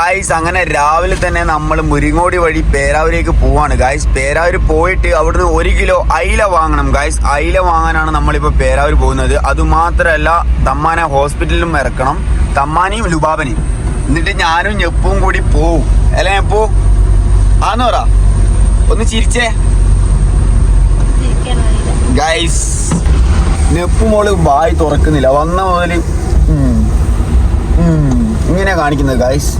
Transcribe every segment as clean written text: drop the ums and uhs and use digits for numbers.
Guys അങ്ങനെ രാവിലെ തന്നെ നമ്മൾ മുരിങ്ങോടി വഴി പേരാവൂരേക്ക് പോവാണ് ഗായ്സ്. പേരാവൂർ പോയിട്ട് അവിടുന്ന് 1 കിലോ അയില വാങ്ങണം ഗായ്സ്. അയില വാങ്ങാനാണ് നമ്മളിപ്പോൾ പേരാവൂർ പോകുന്നത്. അതുമാത്രമല്ല തമ്മാനെ ഹോസ്പിറ്റലിലും ഇറക്കണം, തമ്മാനെയും ലുബാബനെയും. എന്നിട്ട് ഞാനും ഞെപ്പും കൂടി പോവും. അല്ലേ ഞെപ്പൂ? ആന്ന് പറ, ഒന്ന് ചിരിച്ചേ ഗായ്സ്. നെപ്പു മോള് വായി തുറക്കുന്നില്ല, വന്ന മുതല് ഇങ്ങനെ കാണിക്കുന്നത് ഗായ്സ്.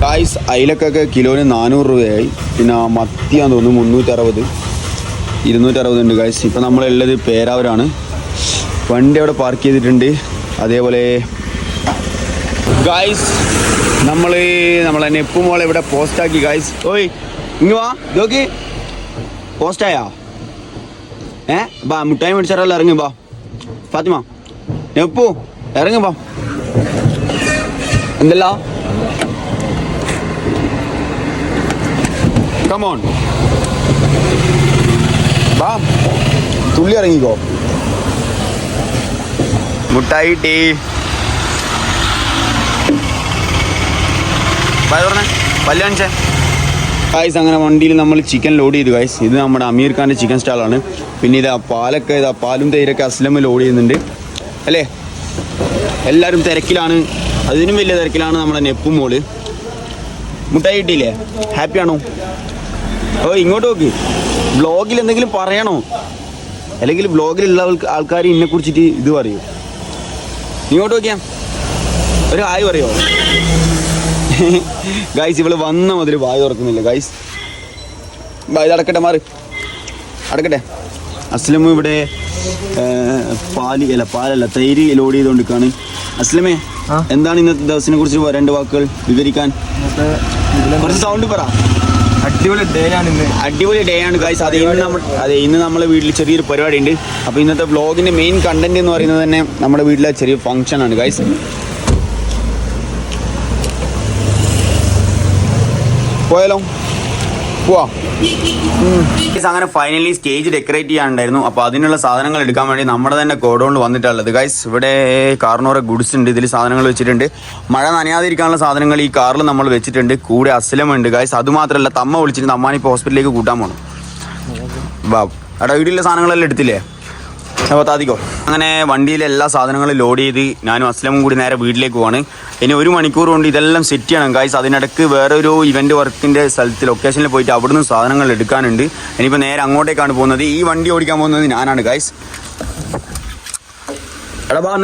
ഗായ്സ് അയിലക്കൊക്കെ കിലോന് 400 രൂപയായി. പിന്നെ മത്തിയാന്ന് തോന്നുന്നു 360, 260 ഉണ്ട് ഗായ്സ്. ഇപ്പം നമ്മളുള്ളത് പേരാവൂരാണ്. വണ്ടി അവിടെ പാർക്ക് ചെയ്തിട്ടുണ്ട്. അതേപോലെ ഗായ്സ് നമ്മളെ നെപ്പു മോളെ ഇവിടെ പോസ്റ്റാക്കി ഗായ്സ്. ഓയ് ഇങ്ങ് വാ, നോക്കി പോസ്റ്റായാ? ബാ മുട്ടായി മേടിച്ചാറല്ലോ, ഇറങ്ങി ബാ. ഫാത്തിമ നെപ്പു ഇറങ്ങി ബാ. എന്തല്ല കമോൺ ബാ, തുള്ളി ഇറങ്ങിക്കോ. മുട്ടായി ടീ പറഞ്ഞേ പല്ല് കാണിച്ചേ ഗായ്സ്. അങ്ങനെ വണ്ടിയിൽ നമ്മൾ ചിക്കൻ ലോഡ് ചെയ്തു ഗായ്സ്. ഇത് നമ്മുടെ അമീർ ഖാൻ്റെ ചിക്കൻ സ്റ്റാളാണ്. പിന്നെ പാലൊക്കെ പാലും തൈരൊക്കെ അസ്ലം ലോഡ് ചെയ്യുന്നുണ്ട് അല്ലേ. എല്ലാവരും തിരക്കിലാണ്, അതിനും വലിയ തിരക്കിലാണ് നമ്മുടെ നെപ്പും മോള്. മുട്ടായി കിട്ടിയില്ലേ? ഹാപ്പിയാണോ? ഓ ഇങ്ങോട്ട് നോക്ക്, ബ്ലോഗിൽ എന്തെങ്കിലും പറയണോ? അല്ലെങ്കിൽ ബ്ലോഗിലുള്ള ആൾക്കാർ ഇതിനെ കുറിച്ചിട്ട് ഇത് പറയൂ. ഇങ്ങോട്ട് നോക്കിയാ ഒരു ഹായ് പറയോ ഗായ്സ്? ഇവള് വന്ന മുതൽ വായ തുറക്കുന്നില്ല ഗായ്സ്. ഇത് അടക്കട്ടെ, മാറി അടക്കട്ടെ. അസ്ലം ഇവിടെ പാലല്ല തൈര് ലോഡ് ചെയ്തുകൊണ്ടിരിക്കുകയാണ്. അസ്ലമേ, എന്താണ് ഇന്നത്തെ ദിവസത്തിനെ കുറിച്ച് 2 വാക്കുകൾ വിവരിക്കാൻ? കുറച്ച് സൗണ്ട് പറ. അടിപൊളി ഡേ ആണ് ഗായ്സ്. ഇന്ന് നമ്മളെ വീട്ടിൽ ചെറിയൊരു പരിപാടി ഉണ്ട്. അപ്പോൾ ഇന്നത്തെ വ്ളോഗിൻ്റെ മെയിൻ കണ്ടന്റ് എന്ന് പറയുന്നത് തന്നെ നമ്മുടെ വീട്ടിലെ ചെറിയ ഫംഗ്ഷൻ ആണ് ഗായ്സ്. പോയാലോ? പോവാ. അങ്ങനെ ഫൈനലി സ്റ്റേജ് ഡെക്കറേറ്റ് ചെയ്യാനുണ്ടായിരുന്നു. അപ്പോൾ അതിനുള്ള സാധനങ്ങൾ എടുക്കാൻ വേണ്ടി നമ്മുടെ തന്നെ ഗോഡൗണിൽ വന്നിട്ടുള്ളത് ഗൈസ്. ഇവിടെ കാറിനോറെ ഗുഡ്സ് ഉണ്ട്, ഇതിൽ സാധനങ്ങൾ വെച്ചിട്ടുണ്ട്. മഴ നനയാതിരിക്കാനുള്ള സാധനങ്ങൾ ഈ കാറിൽ നമ്മൾ വെച്ചിട്ടുണ്ട്. കൂടെ അസ്ലമുണ്ട് ഗൈസ്. അതുമാത്രമല്ല തമ്മ വിളിച്ചിട്ട് അമ്മാനിപ്പോൾ ഹോസ്പിറ്റലിലേക്ക് കൂട്ടാൻ പോകണം. ബാബ് അവിടെ വീട്ടിലെ സാധനങ്ങളെല്ലാം എടുത്തില്ലേ? അപ്പോൾ താതിക്കോ. അങ്ങനെ വണ്ടിയിലെ എല്ലാ സാധനങ്ങളും ലോഡ് ചെയ്ത് ഞാനും അസ്ലമും കൂടി നേരെ വീട്ടിലേക്ക് പോവാണ്. ഇനി 1 മണിക്കൂർ കൊണ്ട് ഇതെല്ലാം സെറ്റ് ചെയ്യണം ഗായ്സ്. അതിനിടയ്ക്ക് വേറെ ഒരു ഇവന്റ് വർക്കിന്റെ സ്ഥലത്ത് ലൊക്കേഷനിൽ പോയിട്ട് അവിടുന്ന് സാധനങ്ങൾ എടുക്കാനുണ്ട്. ഇനിയിപ്പോൾ നേരെ അങ്ങോട്ടേക്കാണ് പോകുന്നത്. ഈ വണ്ടി ഓടിക്കാൻ പോകുന്നത് ഞാനാണ് ഗായ്സ്.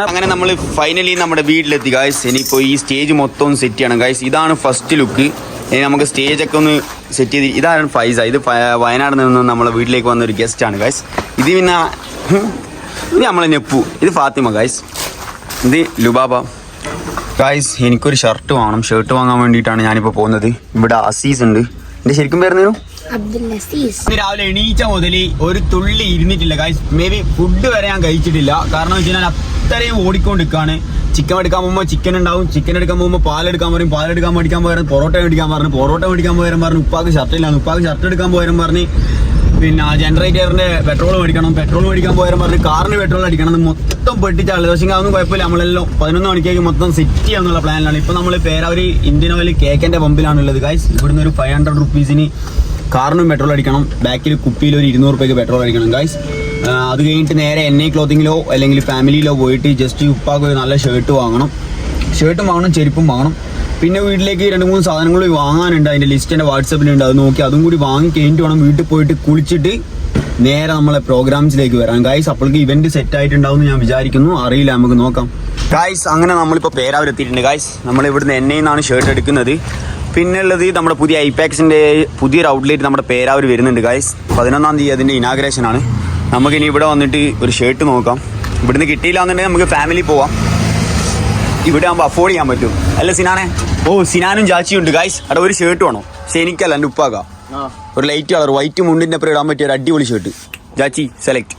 അങ്ങനെ നമ്മൾ ഫൈനലി നമ്മുടെ വീട്ടിലെത്തി ഗായ്സ്. ഇനിയിപ്പോൾ ഈ സ്റ്റേജ് മൊത്തം സെറ്റ് ചെയ്യണം ഗായ്സ്. ഇതാണ് ഫസ്റ്റ് ലുക്ക്. ഇനി നമുക്ക് സ്റ്റേജൊക്കെ ഒന്ന് സെറ്റ് ചെയ്ത്. ഇതാണ് ഫൈസ. ഇത് വയനാട് നിന്ന് നമ്മളെ വീട്ടിലേക്ക് വന്നൊരു ഗസ്റ്റാണ് ഗായ്സ്. ഇത് പിന്നെ ഇത് നമ്മളെ നെപ്പു. ഇത് ഫാത്തിമ ഗായ്സ്. ഇത് ലുബാബ ഗായ്സ്. എനിക്കൊരു ഷർട്ട് വാങ്ങണം. ഷർട്ട് വാങ്ങാൻ വേണ്ടിയിട്ടാണ് ഞാനിപ്പോൾ പോകുന്നത്. ഇവിടെ അസീസ് ഉണ്ട്. എൻ്റെ ശരിക്കും പേരുന്നു രാവിലെ എണീച്ച മുതൽ ഒരു തുള്ളി ഇരുന്നിട്ടില്ല ഗായ്സ്. മേ ബി ഫുഡ് വരെ ഞാൻ കഴിച്ചിട്ടില്ല. കാരണം വെച്ച് കഴിഞ്ഞാൽ അത്രയും ഓടിക്കൊണ്ടിരിക്കുകയാണ്. ചിക്കൻ എടുക്കാൻ പോകുമ്പോൾ ചിക്കൻ ഉണ്ടാവും, ചിക്കൻ എടുക്കാൻ പോകുമ്പോൾ പാലെടുക്കാൻ പറയും, പാലെടുക്കാൻ മേടിക്കാൻ പോയാൽ പൊറോട്ട മേടിക്കാൻ പറഞ്ഞു, പൊറോട്ട മേടിക്കാൻ പോയാലും പറഞ്ഞു ഉപ്പാക്ക് ഷർട്ടില്ല, ഉപ്പാക്ക് ഷർട്ട് എടുക്കാൻ പോയാലും പറഞ്ഞ് പിന്നെ ജനറേറ്ററിന്റെ പെട്രോൾ മേടിക്കണം, പെട്രോൾ മേടിക്കാൻ പോയാലും പറഞ്ഞ് കാറിന് പെട്രോൾ അടിക്കണം. മൊത്തം പെട്ടിച്ചാളത്. പക്ഷേ അതൊന്നും കുഴപ്പമില്ല. നമ്മളെല്ലാം 11 മണിക്കേക്ക് മൊത്തം സെറ്റ് ചെയ്യാന്നുള്ള പ്ലാനിലാണ്. ഇപ്പം നമ്മൾ പേരാവൂർ ഇന്ത്യൻ ഓയിൽ കേക്കിന്റെ പമ്പിലാണുള്ളത് ഗായ്സ്. ഇവിടുന്ന് ഒരു 500 റുപ്പീസിന് കാറിനും പെട്രോൾ അടിക്കണം. ബാക്കിൽ കുപ്പിയിൽ ഒരു 200 രൂപയ്ക്ക് പെട്രോൾ അടിക്കണം ഗായ്സ്. അത് കഴിഞ്ഞിട്ട് നേരെ NA ക്ലോത്തിങ്ങിലോ അല്ലെങ്കിൽ ഫാമിലിയിലോ പോയിട്ട് ജസ്റ്റ് ഉപ്പാക്ക് ഒരു നല്ല ഷർട്ട് വാങ്ങണം. ഷർട്ടും വാങ്ങണം, ചെരുപ്പും വാങ്ങണം. പിന്നെ വീട്ടിലേക്ക് 2-3 സാധനങ്ങൾ വാങ്ങാനുണ്ട്. അതിൻ്റെ ലിസ്റ്റ് എൻ്റെ വാട്സപ്പിലുണ്ട്. അത് നോക്കി അതും കൂടി വാങ്ങി കഴിഞ്ഞിട്ട് വേണം വീട്ടിൽ പോയിട്ട് കുളിച്ചിട്ട് നേരെ നമ്മളെ പ്രോഗ്രാംസിലേക്ക് വരാം ഗായ്സ്. അപ്പോഴേക്ക് ഇവന്റ് സെറ്റ് ആയിട്ടുണ്ടാവും ഞാൻ വിചാരിക്കുന്നു. അറിയില്ല, നമുക്ക് നോക്കാം ഗായ്സ്. അങ്ങനെ നമ്മളിപ്പോൾ പേരാവൂർ എത്തിയിട്ടുണ്ട് ഗായ്സ്. നമ്മൾ ഇവിടുന്ന് NA ന്നാണ് ഷർട്ട് എടുക്കുന്നത്. പിന്നെ ഉള്ളത് നമ്മുടെ പുതിയ ഐപാക്സിൻ്റെ പുതിയൊരു ഔട്ട്ലെറ്റ് നമ്മുടെ പേരാവൂർ വരുന്നുണ്ട് ഗായ്സ്. 11-ാം തീയതി അതിൻ്റെ ഇനാഗ്രേഷനാണ്. നമുക്കിനി ഇവിടെ വന്നിട്ട് ഒരു ഷർട്ട് നോക്കാം. ഇവിടുന്ന് കിട്ടിയില്ല എന്നുണ്ടെങ്കിൽ നമുക്ക് ഫാമിലി പോവാം. ഇവിടെ ആകുമ്പോൾ അഫോർഡ് ചെയ്യാൻ പറ്റും അല്ല സിനാനെ? ഓ സിനാനും ചാച്ചിയും ഉണ്ട് ഗായ്സ്. അവിടെ ഒരു ഷർട്ട് വേണോ? പക്ഷെ എനിക്കല്ല, എൻ്റെ ഉപ്പാക്കാം. ഒരു ലൈറ്റ് കളർ വൈറ്റ് മുണ്ടിൻ്റെ അപ്പുറം ഇടാൻ പറ്റിയ ഒരു അടിപൊളി ഷർട്ട്. ചാച്ചി സെലക്ട്.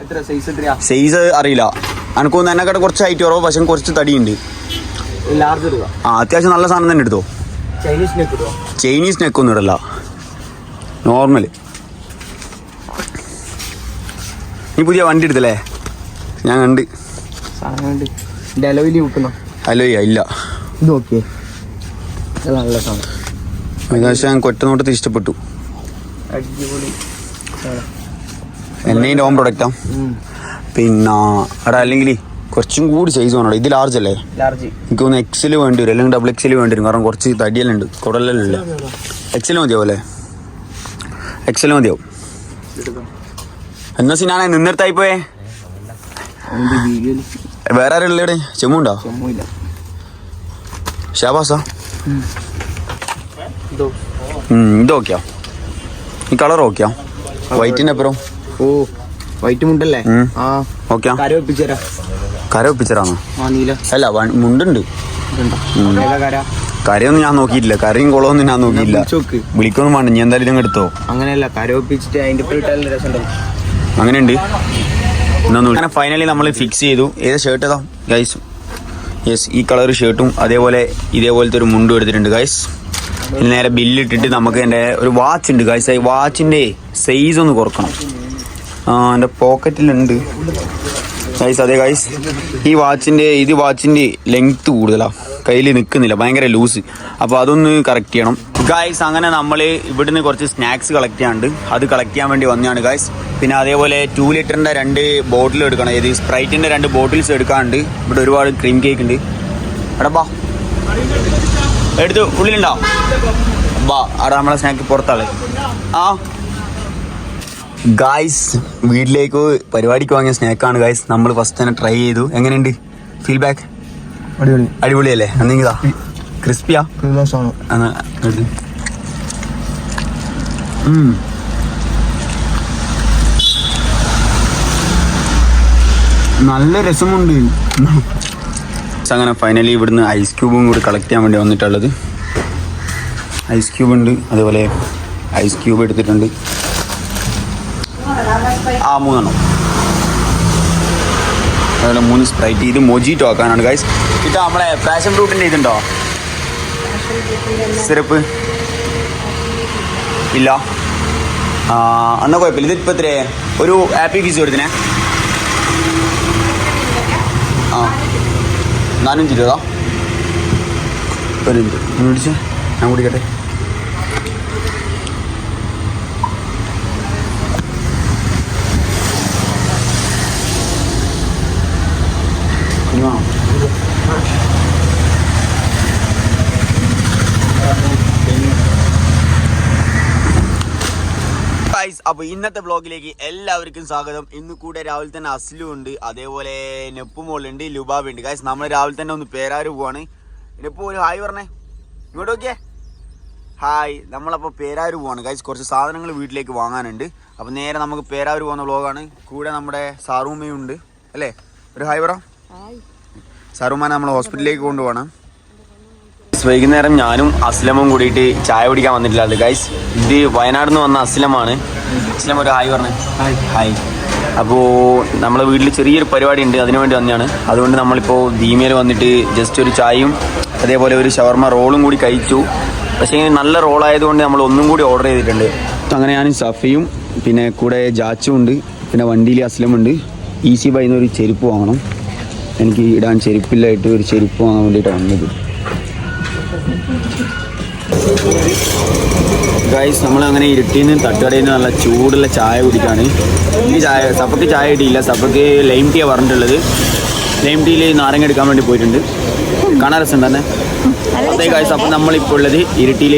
സൈസ് അറിയില്ല, എനിക്കൊന്ന് എന്നെക്കാട്ട് കുറച്ച് ഹൈറ്റ് കുറവ്, പക്ഷെ കുറച്ച് തടിയുണ്ട്. അത്യാവശ്യം നല്ല സാധനം തന്നെ എടുത്തോ. ചൈനീസ് നെക്കൊന്നും ഇടല്ല, നോർമൽ. നീ പുതിയ വണ്ടി എടുത്തല്ലേ? ഞാൻ കണ്ട് അലോയ ഇല്ല. ഇത് ഓക്കെ, നല്ല സാധനം. ഏകദേശം ഞങ്ങൾക്ക് ഒറ്റ നോട്ടത്തിൽ ഇഷ്ടപ്പെട്ടു. അടിപൊളി. എന്നതിൻ്റെ ഹോം പ്രൊഡക്റ്റാ. പിന്നെ അവിടെ അല്ലെങ്കിൽ കുറച്ചും കൂടി സൈസ് വേണോ? ഇത് ലാർജ് അല്ലേ? എനിക്ക് തോന്നുന്നു എക്സൽ വേണ്ടി വരും, അല്ലെങ്കിൽ ഡബിൾ എക്സൽ വേണ്ടി വരും. കാരണം കുറച്ച് തടിയെല്ലാം ഉണ്ട്, കുടലെല്ലാം ഇല്ല. എക്സൽ മതിയാവും അല്ലേ? എക്സൽ മതിയാവും. എന്നാ സിനാണെ നിന്നിടത്തായി പോയേ? വേറെ ആരുള്ള ഇവിടെ? ചെമ്മുണ്ടോ? ഷാബാസാ? ഇത് ഓക്കെയാ? ഈ കളർ ഓക്കെയാ? വൈറ്റിന്റെ അപ്പുറം? ഓ വൈറ്റ് മുണ്ടല്ലേ? ഓക്കെയാ. കര ഒപ്പിച്ചറാണോ? അല്ല മുണ്ടുണ്ട്. കരയൊന്നും ഞാൻ നോക്കിയിട്ടില്ല, കരയും കുളമൊന്നും ഞാൻ നോക്കിയില്ല. വിളിക്കൊന്നും വേണ്ട, ഞാൻ എന്തായാലും ഇതങ്ങ് എടുത്തോ. അങ്ങനെയല്ല, കര ഒപ്പിച്ചിട്ട് അതിന്റെ രസം. അങ്ങനെയുണ്ട്. അങ്ങനെ ഫൈനലി നമ്മൾ ഫിക്സ് ചെയ്തു. ഏത് ഷർട്ട് ഏതാ ഗൈസ്? യെസ്, ഈ കളർ ഷർട്ടും അതേപോലെ ഇതേപോലത്തെ ഒരു മുണ്ടും എടുത്തിട്ടുണ്ട് ഗൈസ്. നേരെ ബില്ലിട്ടിട്ട് നമുക്ക് എൻ്റെ ഒരു വാച്ച് ഉണ്ട് ഗൈസ്. ഈ വാച്ചിൻ്റെ സൈസ് ഒന്ന് കുറക്കണം. എൻ്റെ പോക്കറ്റിലുണ്ട് ഗൈസ്. അതെ ഗൈസ്, ഈ വാച്ചിൻ്റെ ലെങ്ത്ത് കൂടുതലാണ്, കയ്യിൽ നിൽക്കുന്നില്ല, ഭയങ്കര ലൂസ്. അപ്പോൾ അതൊന്ന് കറക്റ്റ് ചെയ്യണം ഗൈസ്. അങ്ങനെ നമ്മൾ ഇവിടുന്ന് കുറച്ച് സ്നാക്സ് കളക്ട് ചെയ്യാണ്ട് അത് കളക്ട് ചെയ്യാൻ വേണ്ടി വന്നതാണ് ഗൈസ്. പിന്നെ അതേപോലെ 2 ലിറ്ററിൻ്റെ 2 ബോട്ടിൽ എടുക്കണം. ഇത് സ്പ്രൈറ്റിൻ്റെ 2 ബോട്ടിൽസ് എടുക്കാനുണ്ട്. ഇവിടെ ഒരുപാട് ക്രീം കേക്ക് ഉണ്ട്. എടാ ബാ, എടുത്ത് ഉള്ളിലുണ്ടോ? ബാ, അവിടെ നമ്മളെ സ്നാക്ക് പുറത്താളെ. ആ ഗായ്സ്, വീട്ടിലേക്ക് പരിപാടിക്ക് വാങ്ങിയ സ്നാക്കാണ് ഗായ്സ്. നമ്മൾ ഫസ്റ്റ് തന്നെ ട്രൈ ചെയ്തു. എങ്ങനെയുണ്ട് ഫീഡ്ബാക്ക്? അടിപൊളിയല്ലേ? എന്തെങ്കിലാ ക്രിസ്പിയാ? നല്ല രസമുണ്ട്. അങ്ങനെ ഫൈനലി ഇവിടുന്ന് ഐസ് ക്യൂബും കൂടി കളക്ട് ചെയ്യാൻ വേണ്ടി വന്നിട്ടുള്ളത്. ഐസ് ക്യൂബ് ഉണ്ട്, അതേപോലെ ഐസ് ക്യൂബ് എടുത്തിട്ടുണ്ട്. 3 അതുപോലെ 3 സ്പ്രൈറ്റ്. ഇത് മൊജിറ്റോ ആക്കാനാണ് ഗൈസ്. ഇത് നമ്മളെ പാഷൻ ഫ്രൂട്ടിൻ്റെ ഇതുണ്ടോ? സിറപ്പ് ഇല്ല. എന്നാൽ കുഴപ്പമില്ല. ഇതിപ്പോൾ എത്രേ? ഒരു ആപ്പി ഫീസ് കൊടുത്തിനെ? 4-5 രൂപ. ഒരു മിനിറ്റ് മേടിച്ച് ഞാൻ കുടിക്കട്ടെ. അപ്പോൾ ഇന്നത്തെ വ്ളോഗിലേക്ക് എല്ലാവർക്കും സ്വാഗതം. ഇന്ന് കൂടെ രാവിലെ തന്നെ അസ്ലു ഉണ്ട്, അതേപോലെ നെപ്പുമോളുണ്ട്, ലുബാബുണ്ട്. ഗൈസ്, നമ്മൾ രാവിലെ തന്നെ ഒന്ന് പേരാറ് പോവാണ്. നെപ്പു ഒരു ഹായ് പറഞ്ഞേ, ഇങ്ങോട്ട് നോക്കിയേ. ഹായ്. നമ്മളപ്പോൾ പേരാറ് പോവാണ് ഗൈസ്. കുറച്ച് സാധനങ്ങൾ വീട്ടിലേക്ക് വാങ്ങാനുണ്ട്. അപ്പോൾ നേരെ നമുക്ക് പേരാറ് പോകുന്ന വ്ളോഗാണ്. കൂടെ നമ്മുടെ സാറൂമ്മയും ഉണ്ട് അല്ലേ? ഒരു ഹായ് പറ. സാറൂമാനെ നമ്മൾ ഹോസ്പിറ്റലിലേക്ക് കൊണ്ടുപോകണം. വൈകുന്നേരം ഞാനും അസ്ലമും കൂടിയിട്ട് ചായ കുടിക്കാൻ വന്നിട്ടില്ല ഗൈസ്. ഇത് വയനാട് നിന്ന് വന്ന അസ്ലമാണ്. അസ്ലം ഒരു ഹായ് പറഞ്ഞേ. ഹായ്. അപ്പോൾ നമ്മളെ വീട്ടിൽ ചെറിയൊരു പരിപാടി ഉണ്ട്, അതിനു വേണ്ടി വന്നതാണ്. അതുകൊണ്ട് നമ്മളിപ്പോൾ ദീമയിൽ വന്നിട്ട് ജസ്റ്റ് ഒരു ചായയും അതേപോലെ ഒരു ഷവർമ റോളും കൂടി കഴിച്ചു. പക്ഷേ നല്ല റോളായതുകൊണ്ട് നമ്മൾ ഒന്നും കൂടി ഓർഡർ ചെയ്തിട്ടുണ്ട്. അങ്ങനെ ഞാൻ സഫയും പിന്നെ കൂടെ ജാച്ചും ഉണ്ട്, പിന്നെ വണ്ടിയിൽ അസ്ലമുണ്ട്. ഈസി ബൈന്ന് ഒരു ചെരുപ്പ് വാങ്ങണം. എനിക്ക് ഇടാൻ ചെരുപ്പില്ലായിട്ട് ഒരു ചെരുപ്പ് വാങ്ങാൻ വേണ്ടിയിട്ടാണ് വന്നത് ഗൈസ്. നമ്മളങ്ങനെ ഇരുട്ടിയിൽ നിന്ന് തട്ടുകടയിൽ നിന്ന് നല്ല ചൂടുള്ള ചായ കുടിക്കാണ്. എനിക്ക് സപ്പക്ക് ചായ കിട്ടിയില്ല. സപ്പക്ക് ലൈം ടീയാണ് പറഞ്ഞിട്ടുള്ളത്. ലൈം ടീയിൽ നാരങ്ങ എടുക്കാൻ വേണ്ടി പോയിട്ടുണ്ട്. കാണാൻ രസം തന്നെ. അതെ ഗൈസ്, അപ്പോൾ നമ്മളിപ്പോൾ ഉള്ളത് ഇരിട്ടിയിൽ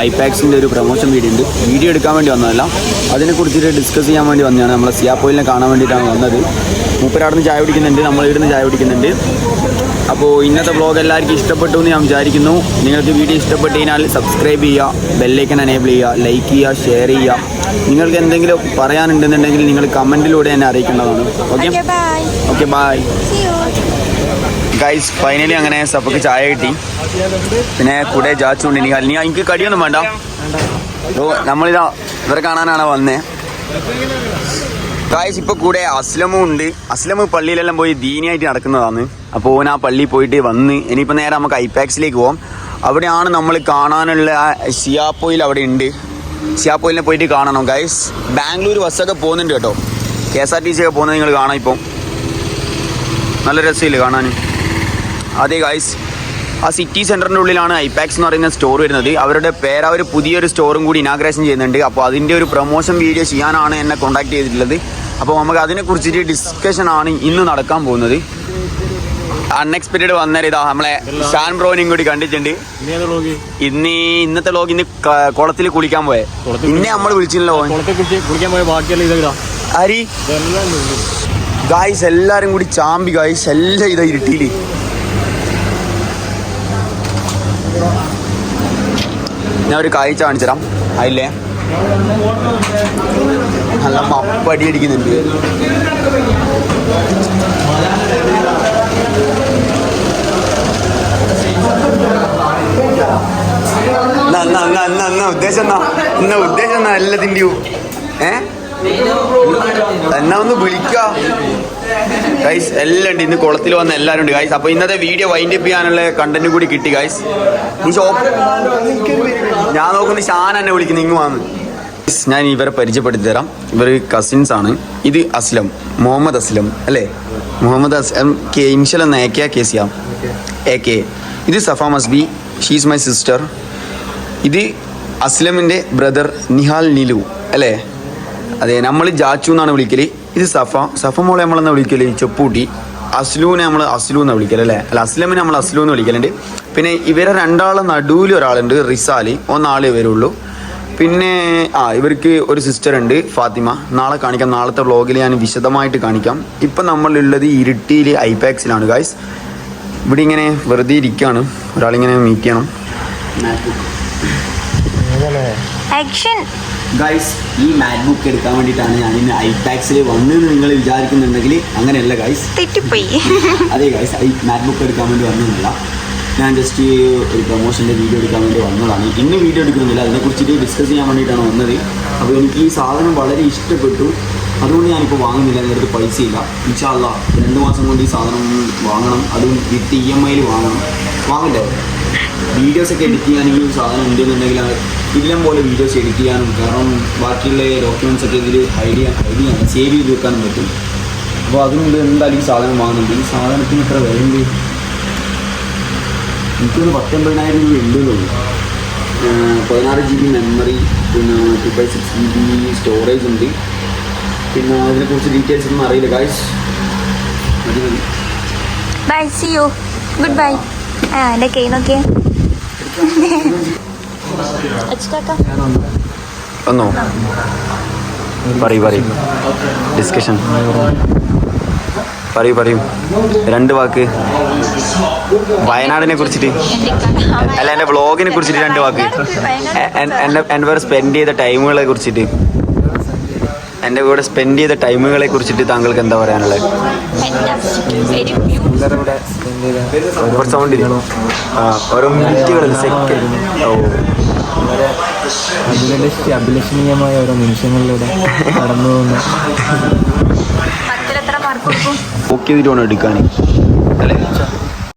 ഐപാക്സിൻ്റെ ഒരു പ്രൊമോഷൻ വീഡിയോ എടുക്കാൻ വേണ്ടി വന്നതല്ല, അതിനെക്കുറിച്ചിട്ട് ഡിസ്കസ് ചെയ്യാൻ വേണ്ടി വന്നതാണ്. നമ്മളെ സിയാപ്പോയിലിനെ കാണാൻ വേണ്ടിയിട്ടാണ് വന്നത്. മൂപ്പരാടുന്ന് ചായ കുടിക്കുന്നുണ്ട്, നമ്മൾ ഇവിടുന്ന് ചായ കുടിക്കുന്നുണ്ട്. അപ്പോൾ ഇന്നത്തെ വ്ളോഗ് എല്ലാവർക്കും ഇഷ്ടപ്പെട്ടു എന്ന് ഞാൻ വിചാരിക്കുന്നു. നിങ്ങൾക്ക് വീഡിയോ ഇഷ്ടപ്പെട്ട് കഴിഞ്ഞാൽ സബ്സ്ക്രൈബ് ചെയ്യുക, ബെല്ലൈക്കൻ എനേബിൾ ചെയ്യുക, ലൈക്ക് ചെയ്യുക, ഷെയർ ചെയ്യുക. നിങ്ങൾക്ക് എന്തെങ്കിലും പറയാനുണ്ടെന്നുണ്ടെങ്കിൽ നിങ്ങൾ കമൻറ്റിലൂടെ എന്നെ അറിയിക്കേണ്ടതാണ്. Okay bye guys. ഫൈനലി അങ്ങനെ സപ്പക്ക് ചായ കിട്ടി. പിന്നെ കൂടെ ജാച്ചുണ്ട്. ഇനി എനിക്ക് കടിയൊന്നും വേണ്ട. നമ്മളിതാ ഇവരെ കാണാനാണ് വന്നേ ഗൈസ്. ഇപ്പോൾ കൂടെ അസ്ലമും ഉണ്ട്. അസ്ലമ് പള്ളിയിലെല്ലാം പോയി ദീനിയായിട്ട് നടക്കുന്നതാണ്. അപ്പോൾ ഞാൻ പള്ളിയിൽ പോയിട്ട് വന്ന് ഇനിയിപ്പോൾ നേരെ നമുക്ക് ഐപാക്സിലേക്ക് പോകാം. അവിടെയാണ് നമ്മൾ കാണാനുള്ള സിയാപ്പോയിൽ അവിടെ ഉണ്ട്. സിയാപ്പോയിലിനെ പോയിട്ട് കാണണം ഗൈസ്. ബാംഗ്ലൂർ ബസ്സൊക്കെ പോകുന്നുണ്ട് കേട്ടോ, KSRTC ഒക്കെ പോകുന്നത് നിങ്ങൾ കാണാം. ഇപ്പം നല്ല രസമില്ലേ കാണാൻ? അതെ ഗായ്സ്, ആ സിറ്റി സെൻറ്ററിൻ്റെ ഉള്ളിലാണ് ഐപാക്സ് എന്ന് പറയുന്ന സ്റ്റോർ വരുന്നത്. അവരുടെ അവർ പുതിയൊരു സ്റ്റോറും കൂടി ഇനാഗ്രേഷൻ ചെയ്യുന്നുണ്ട്. അപ്പോൾ അതിൻ്റെ ഒരു പ്രൊമോഷൻ വീഡിയോ ചെയ്യാനാണ് എന്നെ കോൺടാക്ട് ചെയ്തിട്ടുള്ളത്. അപ്പോൾ നമുക്ക് അതിനെക്കുറിച്ചിട്ട് ഡിസ്കഷനാണ് ഇന്ന് നടക്കാൻ പോകുന്നത്. അൺഎക്സ്പെക്റ്റഡ് വന്നേരം ഇതാ നമ്മളെ ഷാൻ ബ്രോനെയും കൂടി കണ്ടിട്ടുണ്ട്. ഇന്നത്തെ വ്ലോഗ് ഇന്ന് കുളത്തിൽ കുളിക്കാൻ പോയെ. ഇന്നെ നമ്മൾ വിളിച്ചില്ലല്ലോ ആരി ഗായ്സ്, എല്ലാരും കൂടി ചാമ്പി ഗായ്സ്, എല്ലാം ഇതാ ഇരുട്ടിയില്. ഞാൻ ഒരു കാഴ്ച കാണിച്ചു തരാം. അതില്ലേ നല്ല മപ്പടി അടിക്കുന്നുണ്ട്. ഉദ്ദേശം ഉദ്ദേശം എല്ലാത്തിൻ്റെയും എന്നാ ഒന്ന് വിളിക്ക ഗൈസ്. എല്ലാം ഉണ്ട്, ഇന്ന് കുളത്തിൽ വന്ന എല്ലാവരും ഉണ്ട് ഗൈസ്. അപ്പോൾ ഇന്നത്തെ വീഡിയോ വൈൻഡ് അപ്പ് ചെയ്യാനുള്ള കണ്ടന്റ് കൂടി കിട്ടി ഗൈസ്. ഈ ഷോപ്പ് ഞാൻ നോക്കുന്ന ഷാൻ എന്നെ വിളിക്കുന്നു, ഇങ്ങ് വന്ന്. ഞാൻ ഇവരെ പരിചയപ്പെടുത്തി തരാം. ഇവർ കസിൻസ് ആണ്. ഇത് അസ്ലം, മുഹമ്മദ് അസ്ലം അല്ലേ? മുഹമ്മദ് അസ്ലം കെ ഇൻഷൽ എന്ന AK. ഇത് സഫ മസ്ബി, ഷീസ് മൈ സിസ്റ്റർ. ഇത് അസ്ലമിൻ്റെ ബ്രദർ നിഹാൽ നിലു അല്ലേ? അതെ, നമ്മൾ ജാച്ചു എന്നാണ് വിളിക്കല്. ഇത് സഫ മോളെ നമ്മളെന്നാ വിളിക്കല് ചെപ്പൂട്ടി. അസ്ലുവിനെ നമ്മൾ അസ്ലു എന്നാണ് വിളിക്കല് അല്ലേ? അല്ല, അസ്ലമിനെ നമ്മൾ അസ്ലു എന്ന് വിളിക്കലുണ്ട്. പിന്നെ ഇവരെ രണ്ടാളെ നടുവിൽ ഒരാളുണ്ട്, റിസാലി, ഒന്നാളെ വരുള്ളൂ. പിന്നെ ഇവർക്ക് ഒരു സിസ്റ്റർ ഉണ്ട്, ഫാത്തിമ. നാളെ കാണിക്കാം, നാളത്തെ വ്ളോഗിൽ ഞാൻ വിശദമായിട്ട് കാണിക്കാം. ഇപ്പം നമ്മളുള്ളത് ഇരിട്ടിയിൽ ഐപാക്സിലാണ് ഗായ്സ്. ഇവിടെ ഇങ്ങനെ വെറുതെ ഇരിക്കുകയാണ്, ഒരാളിങ്ങനെ മീറ്റ് ചെയ്യണം. ഗൈസ്, ഈ മാറ്റ് ബുക്ക് എടുക്കാൻ വേണ്ടിയിട്ടാണ് ഞാൻ ഇന്ന് ഐപാക്സിൽ വന്നതെന്ന് നിങ്ങൾ വിചാരിക്കുന്നുണ്ടെങ്കിൽ അങ്ങനെയല്ല ഗൈസ്, തെറ്റിപ്പോയി. അതെ ഗൈസ്, ഈ മാറ്റ് ബുക്ക് എടുക്കാൻ വേണ്ടി വന്നതല്ല, ഞാൻ ജസ്റ്റ് ഒരു പ്രൊമോഷൻ്റെ വീഡിയോ എടുക്കാൻ വേണ്ടി വന്നതാണ്. ഇന്ന് വീഡിയോ എടുക്കുന്നില്ല, അതിനെക്കുറിച്ചിട്ട് ഡിസ്കസ് ചെയ്യാൻ വേണ്ടിയിട്ടാണ് വന്നത്. അപ്പോൾ എനിക്ക് ഈ സാധനം വളരെ ഇഷ്ടപ്പെട്ടു, അതുകൊണ്ട് ഞാനിപ്പോൾ വാങ്ങുന്നില്ല. എൻ്റെ അടുത്ത് പൈസയില്ല. ഇൻഷാ അല്ലാഹ് 2 മാസം കൊണ്ട് ഈ സാധനം വാങ്ങണം, അതും വിത്ത് EMI വാങ്ങില്ലേ. വീഡിയോസൊക്കെ എഡിറ്റ് ചെയ്യാൻ ഈ സാധനം ഉണ്ടെന്നുണ്ടെങ്കിൽ ഇല്ലം പോലെ വീഡിയോസ് എഡിറ്റ് ചെയ്യാനും, കാരണം ബാക്കിയുള്ള ഡോക്യുമെൻറ്റ്സൊക്കെ ഇതിൽ ഹൈഡ് ചെയ്യാൻ സേവ് ചെയ്ത് വെക്കാനും പറ്റും. അപ്പോൾ അതിനുണ്ട് എന്തായാലും ഈ സാധനം വാങ്ങുന്നുണ്ട്. ഈ സാധനത്തിന് ഇത്ര വിലയുണ്ട്, എനിക്കൊന്ന് 19,000 രൂപ ഉണ്ടെന്നുള്ളൂ. 16 GB മെമ്മറി, പിന്നെ 256 GB സ്റ്റോറേജ് ഉണ്ട്. പിന്നെ അതിനെക്കുറിച്ച് ഡീറ്റെയിൽസ് ഒന്നും അറിയില്ല ഗായ്സ്. മതി. Bye, see you, good bye. എൻ്റെ കൈ നോക്കിയേ. ഒന്നോ പറയും ഡിസ്കഷൻ പറയും 2 വാക്ക് വയനാടിനെ കുറിച്ചിട്ട്, അല്ല എൻ്റെ വ്ളോഗിനെ കുറിച്ചിട്ട് 2 വാക്ക്. എൻ്റെ കൂടെ സ്പെൻഡ് ചെയ്ത ടൈമുകളെ കുറിച്ചിട്ട്, താങ്കൾക്ക് എന്താ പറയാനുള്ളത്? സൗണ്ട് ഓരോ മിനിറ്റുകളിൽ സെക്കൻഡ്. അഭിലഷണീയമായ ഓരോ നിമിഷങ്ങളിലൂടെ കടന്നു പോകുന്ന ഓക്കെ ചെയ്തിട്ട് വേണം എടുക്കാൻ അല്ലേ?